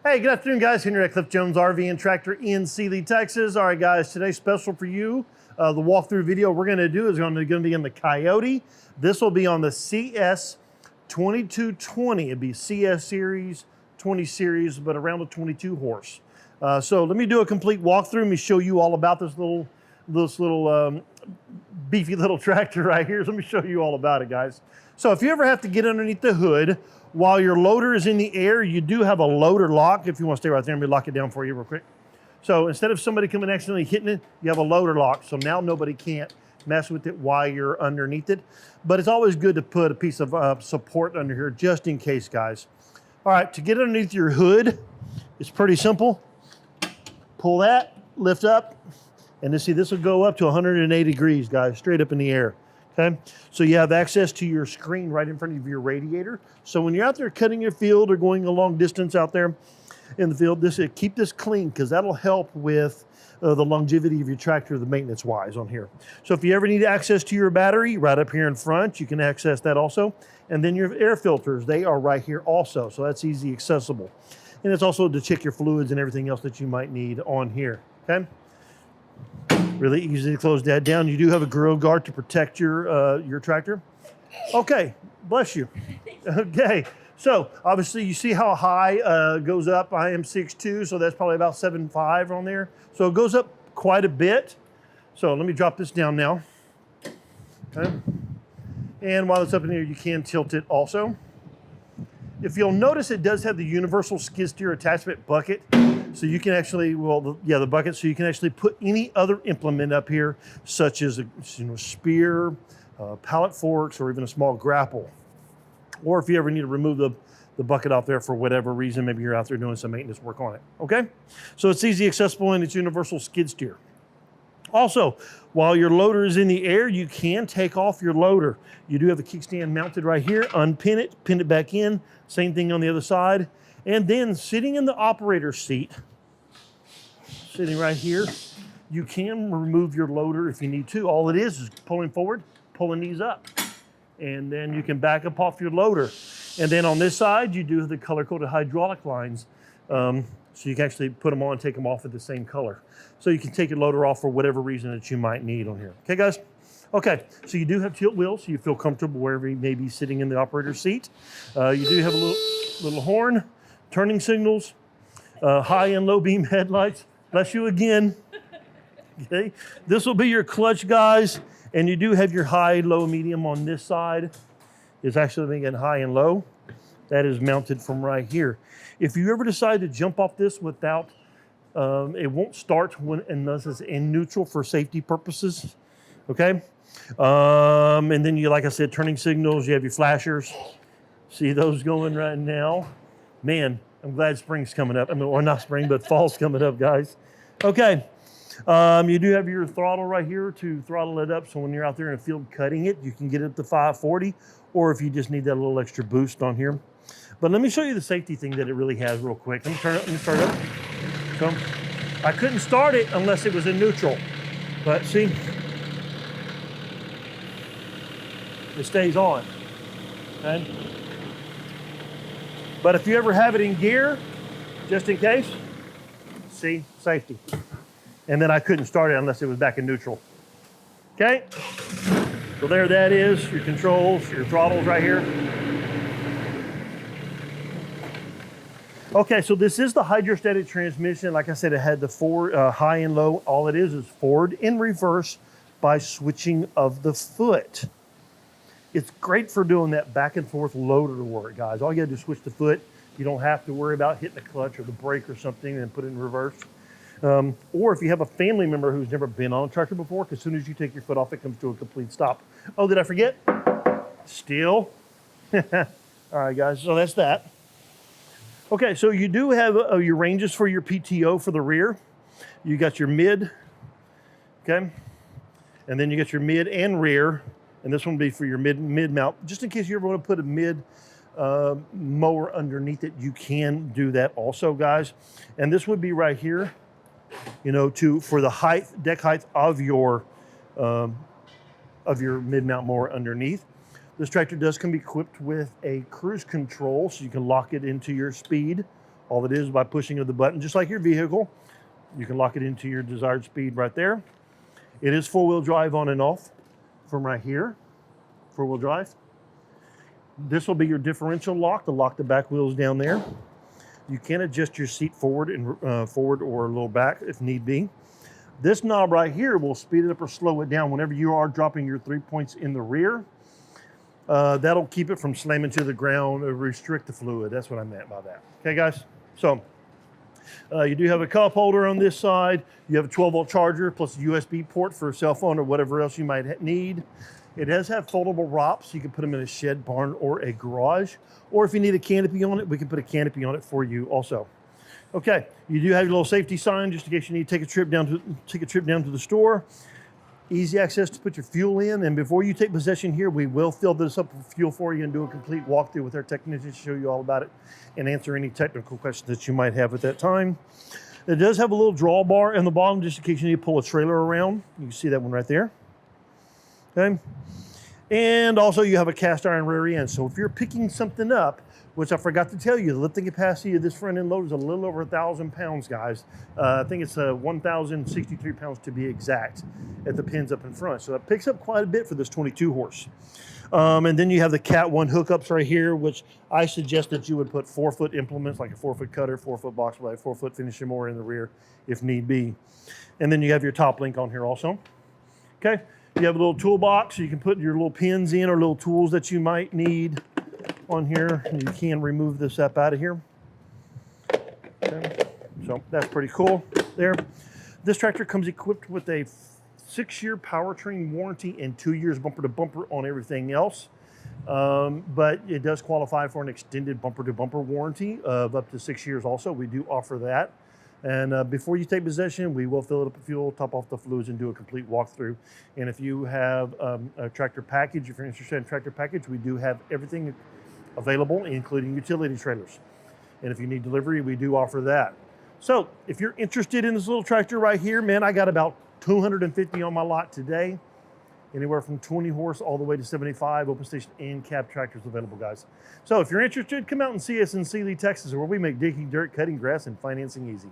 Hey, good afternoon, guys. Henry at Cliff Jones RV and Tractor in Sealy, Texas. All right, guys, today's special for you. The walkthrough video we're going to do is going to be in the KIOTI. This will be on the CS2220. It'd be CS series, 20 series, but around a 22 horse. So let me do a complete walkthrough. Let me show you all about this little beefy little tractor right here. So let me show you all about it, guys. So if you ever have to get underneath the hood while your loader is in the air, you do have a loader lock. If you want to stay right there, let me lock it down for you real quick. So instead of somebody coming accidentally hitting it, you have a loader lock. So now nobody can't mess with it while you're underneath it. But it's always good to put a piece of support under here just in case, guys. All right, to get underneath your hood, it's pretty simple. Pull that, lift up, and see this will go up to 180 degrees, guys, straight up in the air. Okay, so you have access to your screen right in front of your radiator. So when you're out there cutting your field or going a long distance out there in the field, keep this clean because that'll help with the longevity of your tractor, the maintenance wise on here. So if you ever need access to your battery, right up here in front, you can access that also. And then your air filters, they are right here also. So that's easy accessible. And it's also to check your fluids and everything else that you might need on here, okay? Really easy to close that down. You do have a grill guard to protect your tractor. Okay, bless you. Okay, so obviously you see how high goes up. I am 6'2", so that's probably about 7'5" on there. So it goes up quite a bit. So let me drop this down now. Okay. And while it's up in here, you can tilt it also. If you'll notice, it does have the universal skid steer attachment bucket. So you can actually, the bucket, so you can actually put any other implement up here, such as a spear, pallet forks, or even a small grapple. Or if you ever need to remove the bucket off there for whatever reason, maybe you're out there doing some maintenance work on it, okay? So it's easy accessible and it's universal skid steer. Also, while your loader is in the air, you can take off your loader. You do have a kickstand mounted right here, unpin it, pin it back in, same thing on the other side. And then sitting in the operator's seat, sitting right here, you can remove your loader if you need to. All it is pulling forward, pulling these up. And then you can back up off your loader. And then on this side, you do have the color-coded hydraulic lines. So you can actually put them on and take them off at the same color. So you can take your loader off for whatever reason that you might need on here. Okay, guys? Okay, so you do have tilt wheels, so you feel comfortable wherever you may be sitting in the operator's seat. You do have a little horn, turning signals, high and low beam headlights. Bless you again. Okay, this will be your clutch, guys, and you do have your high, low, medium on this side. It's actually again high and low. That is mounted from right here. If you ever decide to jump off this without, it won't start unless it's in neutral for safety purposes. Okay, and then you, like I said, turning signals. You have your flashers. See those going right now? Man, I'm glad spring's coming up. I mean, or not spring, but fall's coming up, guys. Okay, you do have your throttle right here to throttle it up. So when you're out there in the field cutting it, you can get it up to 540, or if you just need that little extra boost on here. But let me show you the safety thing that it really has real quick. Let me start it up. So I couldn't start it unless it was in neutral, but see, it stays on, okay? But if you ever have it in gear, just in case, see, safety. And then I couldn't start it unless it was back in neutral. Okay? So there that is, your controls, your throttles right here. Okay, so this is the hydrostatic transmission. Like I said, it had the forward, high and low. All it is forward and reverse by switching of the foot. It's great for doing that back and forth loader work, guys. All you gotta do is switch the foot. You don't have to worry about hitting the clutch or the brake or something and put it in reverse. Or if you have a family member who's never been on a tractor before, because as soon as you take your foot off, it comes to a complete stop. Oh, did I forget? Still. All right, guys, so that's that. Okay, so you do have your ranges for your PTO for the rear. You got your mid, okay? And then you got your mid and rear. And this one will be for your mid mount. Just in case you ever want to put a mid mower underneath it, you can do that also, guys. And this would be right here, you know, for the height, deck height of your mid mount mower underneath. This tractor does come equipped with a cruise control, so you can lock it into your speed All it is by pushing of the button, just like your vehicle, you can lock it into your desired speed right there. It is 4-wheel drive on and off from right here, 4-wheel drive. This will be your differential lock to lock the back wheels down there. You can adjust your seat forward and forward or a little back if need be. This knob right here will speed it up or slow it down whenever you are dropping your 3 points in the rear. That'll keep it from slamming to the ground or restrict the fluid. That's what I meant by that. Okay, guys? So you do have a cup holder on this side. You have a 12-volt charger plus a USB port for a cell phone or whatever else you might need. It does have foldable ROPs. You can put them in a shed, barn, or a garage. Or if you need a canopy on it, we can put a canopy on it for you also. Okay, you do have your little safety sign just in case you need to take a trip down to the store. Easy access to put your fuel in, and before you take possession here, we will fill this up with fuel for you and do a complete walkthrough with our technicians to show you all about it and answer any technical questions that you might have at that time. It does have a little drawbar in the bottom just in case you need to pull a trailer around. You can see that one right there. Okay, and also you have a cast iron rear end, so if you're picking something up, which I forgot to tell you, the lifting capacity of this front end loader is a little over 1,000 pounds, guys. I think it's 1,063 pounds to be exact at the pins up in front. So that picks up quite a bit for this 22 horse. And then you have the Cat 1 hookups right here, which I suggest that you would put 4-foot implements like a 4-foot cutter, 4-foot box blade, 4-foot finishing mower in the rear if need be. And then you have your top link on here also. Okay, you have a little toolbox so you can put your little pins in or little tools that you might need on here, and you can remove this up out of here. Okay. So that's pretty cool there. This tractor comes equipped with a 6-year powertrain warranty and 2 years bumper to bumper on everything else. But it does qualify for an extended bumper to bumper warranty of up to 6 years also. We do offer that. And before you take possession, we will fill it up with fuel, top off the fluids, and do a complete walkthrough. And if you have a tractor package, if you're interested in a tractor package, we do have everything available, including utility trailers. And if you need delivery, we do offer that. So if you're interested in this little tractor right here, man, I got about 250 on my lot today. Anywhere from 20 horse all the way to 75 open station and cab tractors available, guys. So if you're interested, come out and see us in Sealy, Texas, where we make digging dirt, cutting grass, and financing easy.